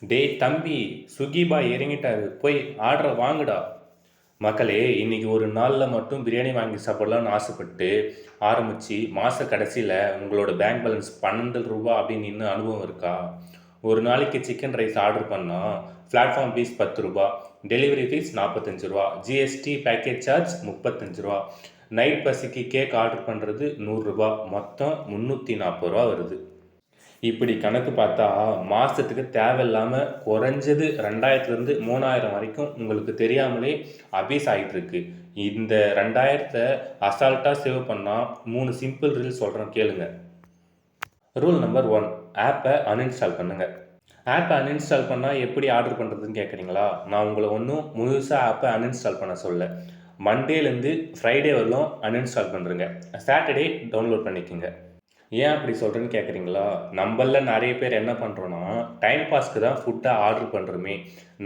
டேய் தம்பி, ஸ்விக்கி பாய் இறங்கிட்டாரு, போய் ஆர்டரை வாங்குடா. மக்களே, இன்னைக்கு ஒரு நாளில் மட்டும் பிரியாணி வாங்கி சாப்பிடலாம்னு ஆசைப்பட்டு ஆரம்பித்து மாத கடைசியில் உங்களோட பேங்க் பேலன்ஸ் 12 ரூபா அப்படின்னு இன்னும் அனுபவம் இருக்கா? ஒரு நாளைக்கு சிக்கன் ரைஸ் ஆர்டர் பண்ணால் பிளாட்ஃபார்ம் ஃபீஸ் 10 ரூபா, டெலிவரி ஃபீஸ் 45 ரூபா, ஜிஎஸ்டி பேக்கேஜ் சார்ஜ் 35 ரூபா, நைட் பசிக்கு கேக் ஆர்டர் பண்ணுறது 100 ரூபா, மொத்தம் 340 ரூபா வருது. இப்படி கணக்கு பார்த்தா மாதத்துக்கு தேவையில்லாமல் குறைஞ்சது 2000லேருந்து 3000 வரைக்கும் உங்களுக்கு தெரியாமலே அபீஸ் ஆகிட்டுருக்கு. இந்த 2000 அசால்ட்டாக சேவ் பண்ணால் 3 சிம்பிள் ரூல் சொல்கிறேன் கேளுங்க. ரூல் நம்பர் 1, ஆப்பை அன்இன்ஸ்டால் பண்ணுங்கள். ஆப்பை அன்இன்ஸ்டால் பண்ணால் எப்படி ஆர்டர் பண்ணுறதுன்னு கேட்குறீங்களா? நான் உங்களை ஒன்றும் முழுசாக ஆப்பை அன்இன்ஸ்டால் பண்ண சொல்ல. மண்டேலேருந்து ஃப்ரைடே வரலும் அன்இன்ஸ்டால் பண்ணுறேங்க. சாட்டர்டே டவுன்லோட் பண்ணிக்கோங்க. ஏன் அப்படி சொல்கிறேன்னு கேட்குறீங்களா? நம்மளில் நிறைய பேர் என்ன பண்ணுறோன்னா, டைம் பாஸ்க்கு தான் ஃபுட்டை ஆர்டர் பண்ணுறோமே.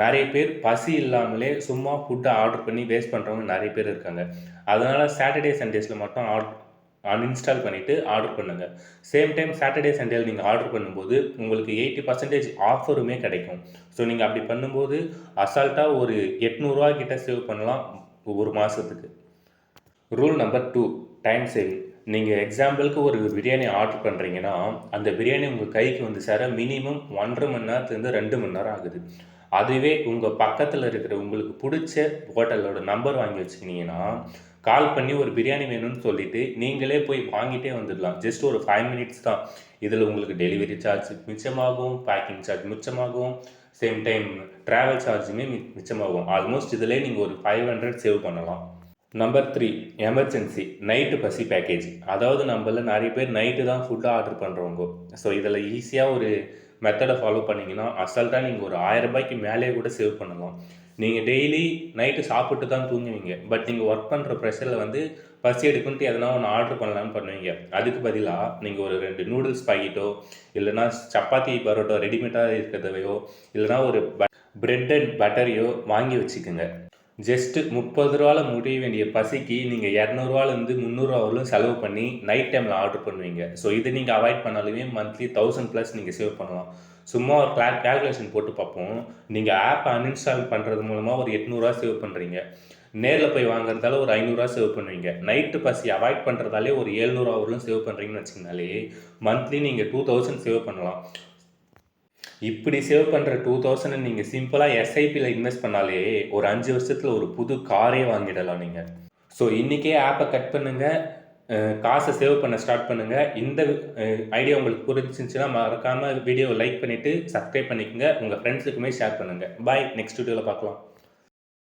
நிறைய பேர் பசி இல்லாமலே சும்மா ஃபுட்டை ஆர்டர் பண்ணி வேஸ்ட் பண்ணுறவங்க நிறைய பேர் இருக்காங்க. அதனால் சாட்டர்டே சண்டேஸில் மட்டும் அன்இன்ஸ்டால் பண்ணிவிட்டு ஆர்டர் பண்ணுங்கள். சேம் டைம் சாட்டர்டே சண்டேயில் நீங்கள் ஆர்டர் பண்ணும்போது உங்களுக்கு 80% ஆஃபருமே கிடைக்கும். ஸோ நீங்கள் அப்படி பண்ணும்போது அசால்ட்டாக ஒரு 800 கிட்ட சேவ் பண்ணலாம் ஒரு மாதத்துக்கு. Rule number 2, time saving. நீங்கள் எக்ஸாம்பிளுக்கு ஒரு பிரியாணி ஆர்டர் பண்ணுறீங்கன்னா, அந்த பிரியாணி உங்கள் கைக்கு வந்து சேர மினிமம் 1.5 மணி நேரத்துலேருந்து 2 மணி நேரம் ஆகுது. அதுவே உங்கள் பக்கத்தில் இருக்கிற உங்களுக்கு பிடிச்ச ஹோட்டலோட நம்பர் வாங்கி வச்சுக்கினீங்கன்னா, கால் பண்ணி ஒரு பிரியாணி வேணும்னு சொல்லிவிட்டு நீங்களே போய் வாங்கிட்டே வந்துடலாம். ஜஸ்ட் ஒரு 5 மினிட்ஸ் தான். இதில் உங்களுக்கு டெலிவரி சார்ஜ் மிச்சமாகும், பேக்கிங் சார்ஜ் மிச்சமாகும், சேம் டைம் ட்ராவல் சார்ஜுமே மிச்சமாகும். ஆல்மோஸ்ட் இதிலே நீங்கள் ஒரு 500 சேவ் பண்ணலாம். நம்பர் 3, எமர்ஜென்சி நைட்டு பசி பேக்கேஜ். அதாவது நம்மள நிறைய பேர் நைட்டு தான் ஃபுட்டு ஆர்டர் பண்ணுறவங்க. ஸோ இதில் ஈஸியாக ஒரு மெத்தடை ஃபாலோ பண்ணிங்கன்னா அசால்ட்டாக நீங்கள் ஒரு 1000 ரூபாய்க்கு மேலே கூட சேவ் பண்ணலாம். நீங்கள் டெய்லி நைட்டு சாப்பிட்டு தான் தூங்குவீங்க. பட் நீங்கள் ஒர்க் பண்ணுற ப்ரெஷரில் வந்து பசி எடுக்குன்ட்டு எதனா ஒன்று ஆர்டர் பண்ணலான்னு பண்ணுவீங்க. அதுக்கு பதிலாக நீங்கள் ஒரு 2 நூடுல்ஸ் பாக்கெட்டோ இல்லைனா சப்பாத்தி பரோட்டோ ரெடிமேடாக இருக்கிறதையோ இல்லைனா ஒரு பிரெட் அண்ட் பட்டரையோ வாங்கி வச்சுக்கோங்க. ஜஸ்ட்டு 30 ரூபாவில் முடிய வேண்டிய பசிக்கு நீங்கள் 200 300 வரலும் செலவு பண்ணி நைட் டைமில் ஆர்டர் பண்ணுவீங்க. ஸோ இது நீங்கள் அவாய்ட் பண்ணாலுமே மந்த்லி 1000+ நீங்கள் சேவ் பண்ணலாம். சும்மா ஒரு கேல்குலேஷன் போட்டு பார்ப்போம். நீங்கள் ஆப் அன்இன்ஸ்டால் பண்ணுறது மூலமாக ஒரு 800 சேவ் பண்ணுறீங்க. நேரில் போய் வாங்குறதால ஒரு 500 சேவ் பண்ணுவீங்க. நைட்டு பசி அவாய்ட் பண்ணுறதாலே ஒரு 700 வரலும் சேவ் பண்ணுறீங்கன்னு வச்சிங்கனாலே மந்த்லி நீங்கள் 2000 சேவ் பண்ணலாம். இப்படி சேவ் பண்ணுற 2000 நீங்கள் சிம்பிளாக எஸ்ஐபியில் இன்வெஸ்ட் பண்ணாலே ஒரு 5 வருஷத்தில் ஒரு புது காரே வாங்கிடலாம் நீங்கள். ஸோ இன்றைக்கே ஆப்பை கட் பண்ணுங்கள், காசை சேவ் பண்ண ஸ்டார்ட் பண்ணுங்கள். இந்த ஐடியா உங்களுக்கு புரிஞ்சிருந்துச்சுன்னா மறக்காமல் வீடியோவை லைக் பண்ணிவிட்டு சப்ஸ்கிரைப் பண்ணிக்கோங்க. உங்கள் ஃப்ரெண்ட்ஸுக்குமே ஷேர் பண்ணுங்கள். பாய், நெக்ஸ்ட் வீடியோவில் பார்க்கலாம்.